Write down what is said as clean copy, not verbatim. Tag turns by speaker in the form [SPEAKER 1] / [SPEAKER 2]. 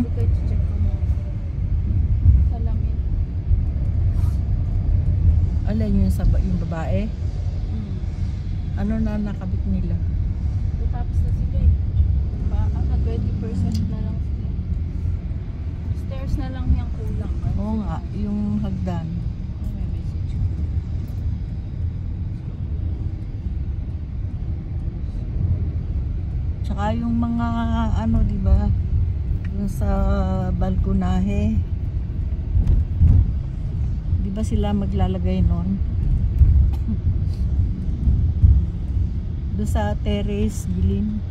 [SPEAKER 1] Ikaw check ko mo. Salamin.
[SPEAKER 2] Alin yun sa yung babae? Ano na nakabit nila?
[SPEAKER 1] Tapos na sila eh. Naka 20% na lang sila. Stairs na lang yung kulang.
[SPEAKER 2] Oo nga, yung hagdan.
[SPEAKER 1] May message.
[SPEAKER 2] Tsaka yung mga ano, di ba? Yung sa balkonahe. Di ba sila maglalagay nun? Doon sa terrace, gilin.